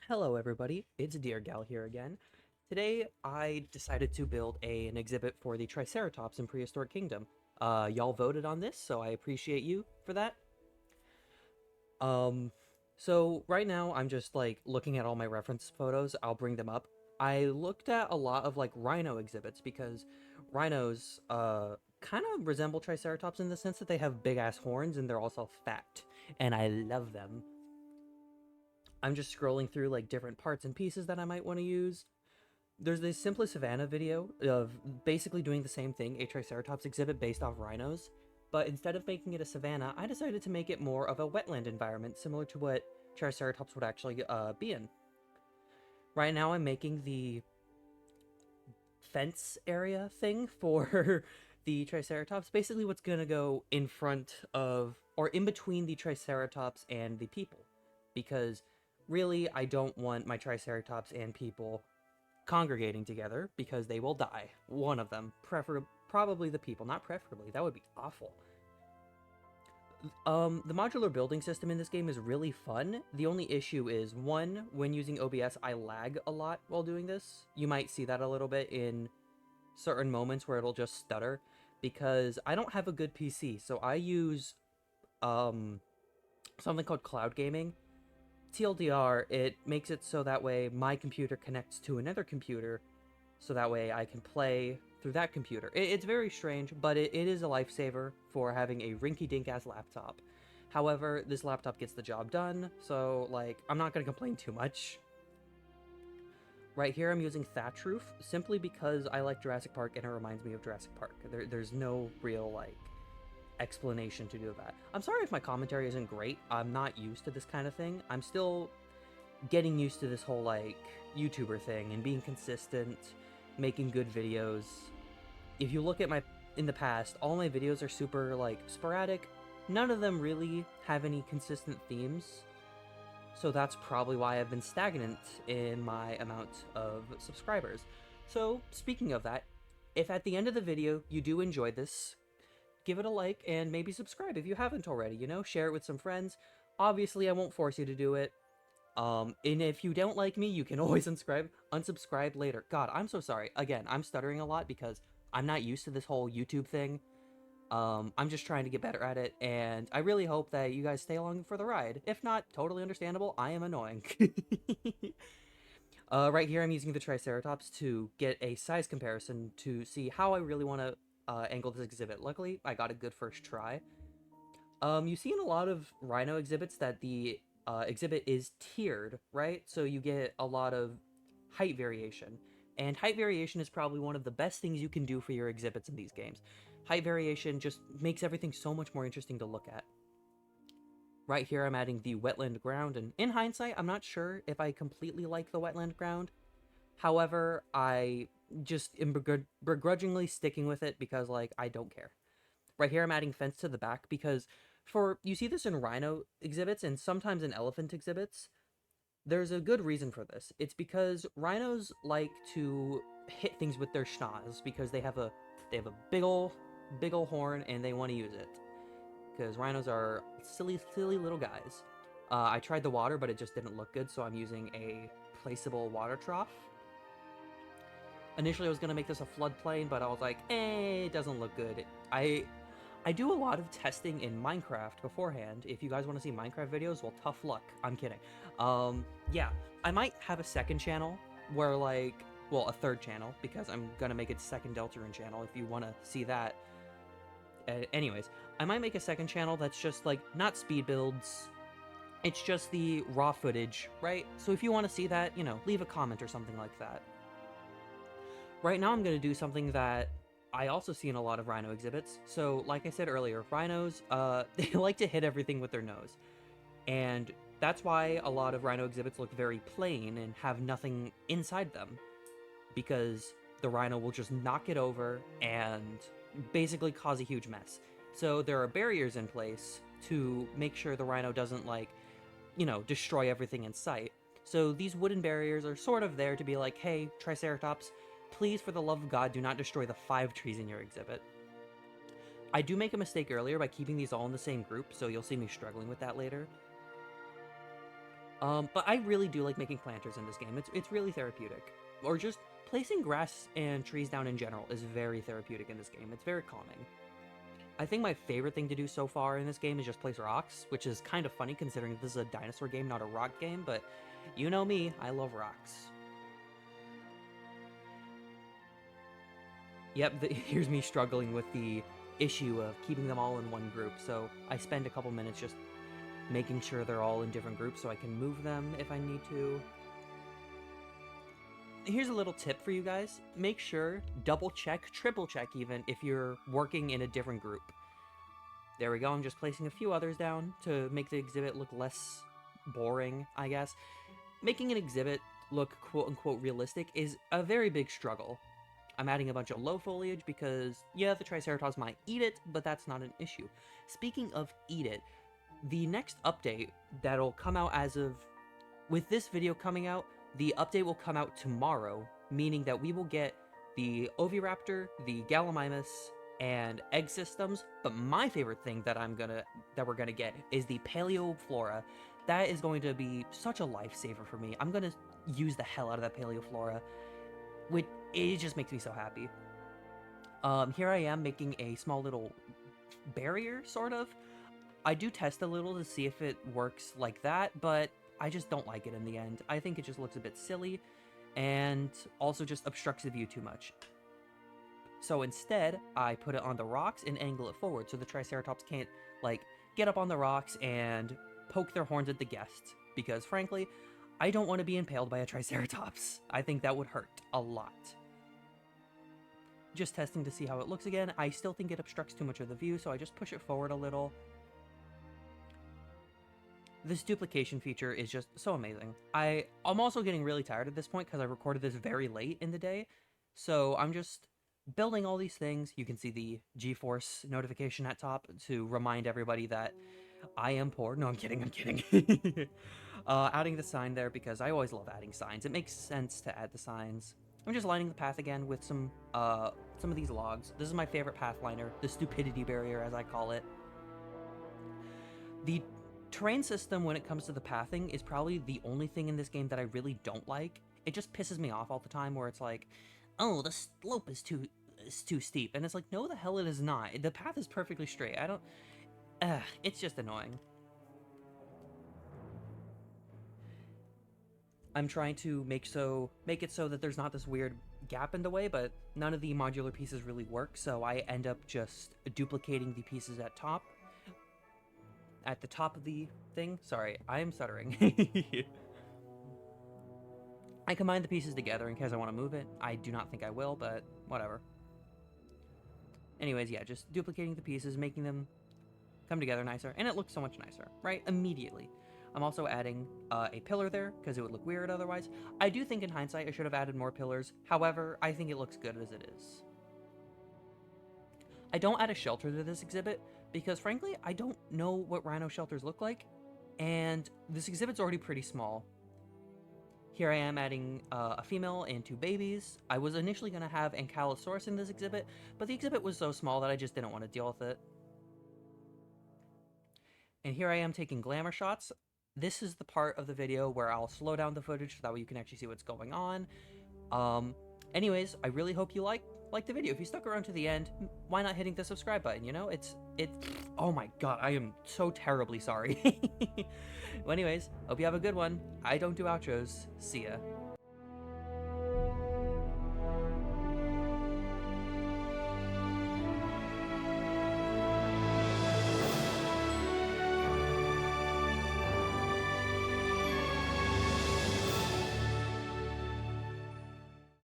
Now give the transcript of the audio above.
Hello everybody, it's Dear Gal here again. Today I decided to build an exhibit for the Triceratops in Prehistoric Kingdom. Y'all voted on this, so I appreciate you for that. Um, so right now I'm just like looking at all my reference photos, I'll bring them up. I looked at a lot of like rhino exhibits because rhinos kind of resemble Triceratops in the sense that they have big ass horns and they're also fat, and I love them. I'm just scrolling through like different parts and pieces that I might want to use. There's this Simply Savannah video of basically doing the same thing, a Triceratops exhibit based off rhinos, but instead of making it a savanna, I decided to make it more of a wetland environment, similar to what Triceratops would actually be in. Right now I'm making the fence area thing for the Triceratops, basically what's going to go in front of, or in between the Triceratops and the people, because really I don't want my Triceratops and people congregating together because they will die. One of them, probably the people, not preferably. That would be awful. The modular building system in this game is really fun. The only issue is, one, when using OBS, I lag a lot while doing this. You might see that a little bit in certain moments where it'll just stutter because I don't have a good PC. So I use something called cloud gaming. TLDR, it makes it so that way my computer connects to another computer, so that way I can play through that computer. It's very strange, but it is a lifesaver for having a rinky-dink ass laptop. However, this laptop gets the job done, so like I'm not gonna complain too much. Right here I'm using thatch roof simply because I like Jurassic Park and it reminds me of Jurassic Park. There's no real like explanation to do that. I'm sorry if my commentary isn't great. I'm not used to this kind of thing. I'm still getting used to this whole like YouTuber thing and being consistent, making good videos. If you look at my in the past, all my videos are super like sporadic. None of them really have any consistent themes. So that's probably why I've been stagnant in my amount of subscribers. So speaking of that, if at the end of the video you do enjoy this, give it a like and maybe subscribe if you haven't already, you know, share it with some friends. Obviously, I won't force you to do it. And if you don't like me, you can always unsubscribe later. God, I'm so sorry. Again, I'm stuttering a lot because I'm not used to this whole YouTube thing. I'm just trying to get better at it, and I really hope that you guys stay along for the ride. If not, totally understandable, I am annoying. Right here I'm using the Triceratops to get a size comparison to see how I really want to angle this exhibit. Luckily, I got a good first try. You see in a lot of rhino exhibits that the exhibit is tiered, right? So you get a lot of height variation. And height variation is probably one of the best things you can do for your exhibits in these games. Height variation just makes everything so much more interesting to look at. Right here I'm adding the wetland ground, and in hindsight, I'm not sure if I completely like the wetland ground. However, I just am begrudgingly sticking with it because, like, I don't care. Right here I'm adding fence to the back because you see this in rhino exhibits and sometimes in elephant exhibits. There's a good reason for this. It's because rhinos like to hit things with their schnoz because they have a big ol' horn and they want to use it. Because rhinos are silly little guys. I tried the water, but it just didn't look good, so I'm using a placeable water trough. Initially, I was gonna make this a floodplain, but I was like, it doesn't look good. I do a lot of testing in Minecraft beforehand. If you guys want to see Minecraft videos, well, tough luck. I'm kidding. Yeah, I might have a second channel where, like, well, a third channel, because I'm gonna make it second Deltarune channel if you want to see that. Anyways, I might make a second channel that's just, like, not speed builds. It's just the raw footage, right? So if you want to see that, you know, leave a comment or something like that. Right now I'm going to do something that I also see in a lot of rhino exhibits. So, like I said earlier, rhinos, they like to hit everything with their nose. And that's why a lot of rhino exhibits look very plain and have nothing inside them. Because the rhino will just knock it over and basically cause a huge mess. So there are barriers in place to make sure the rhino doesn't, like, you know, destroy everything in sight. So these wooden barriers are sort of there to be like, hey, Triceratops, please, for the love of God, do not destroy the 5 trees in your exhibit. I do make a mistake earlier by keeping these all in the same group, so you'll see me struggling with that later. But I really do like making planters in this game. It's really therapeutic. Or just placing grass and trees down in general is very therapeutic in this game. It's very calming. I think my favorite thing to do so far in this game is just place rocks, which is kind of funny considering this is a dinosaur game, not a rock game, but you know me, I love rocks. Yep, here's me struggling with the issue of keeping them all in one group, so I spend a couple minutes just making sure they're all in different groups so I can move them if I need to. Here's a little tip for you guys. Make sure, double check, triple check even, if you're working in a different group. There we go, I'm just placing a few others down to make the exhibit look less boring, I guess. Making an exhibit look quote-unquote realistic is a very big struggle. I'm adding a bunch of low foliage because, yeah, the Triceratops might eat it, but that's not an issue. Speaking of eat it, the next update that'll come out with this video coming out, the update will come out tomorrow, meaning that we will get the Oviraptor, the Gallimimus, and egg systems, but my favorite thing that we're gonna get is the Paleoflora. That is going to be such a lifesaver for me. I'm gonna use the hell out of that Paleoflora, which it just makes me so happy. Here I am making a small little barrier, sort of. I do test a little to see if it works like that, but I just don't like it in the end. I think it just looks a bit silly, and also just obstructs the view too much. So instead, I put it on the rocks and angle it forward so the Triceratops can't, like, get up on the rocks and poke their horns at the guests. Because, frankly, I don't want to be impaled by a Triceratops. I think that would hurt a lot. Just testing to see how it looks again. I still think it obstructs too much of the view, so I just push it forward a little. This duplication feature is just so amazing. I'm also getting really tired at this point because I recorded this very late in the day. So I'm just building all these things. You can see the G-Force notification at top to remind everybody that I am poor. No, I'm kidding, I'm kidding. Adding the sign there because I always love adding signs. It makes sense to add the signs. I'm just lining the path again with some of these logs. This is my favorite path liner, the stupidity barrier as I call it. The terrain system when it comes to the pathing is probably the only thing in this game that I really don't like. It just pisses me off all the time where it's like, oh, the slope is too steep. And it's like, no, the hell it is not. The path is perfectly straight. It's just annoying. I'm trying to make it so that there's not this weird gap in the way, but none of the modular pieces really work, so I end up just duplicating the pieces at the top of the thing. Sorry, I am stuttering. I combine the pieces together in case I want to move it. I do not think I will, but whatever. Anyways, yeah, just duplicating the pieces, making them come together nicer, and it looks so much nicer, right? Immediately. I'm also adding a pillar there, because it would look weird otherwise. I do think in hindsight I should have added more pillars. However, I think it looks good as it is. I don't add a shelter to this exhibit, because frankly, I don't know what rhino shelters look like, and this exhibit's already pretty small. Here I am adding a female and 2 babies. I was initially going to have Ankylosaurus in this exhibit, but the exhibit was so small that I just didn't want to deal with it. And here I am taking glamour shots. This is the part of the video where I'll slow down the footage so that way you can actually see what's going on. Anyways, I really hope you like the video. If you stuck around to the end, why not hitting the subscribe button, you know? It's oh my god, I am so terribly sorry. Well, anyways, hope you have a good one. I don't do outros. See ya.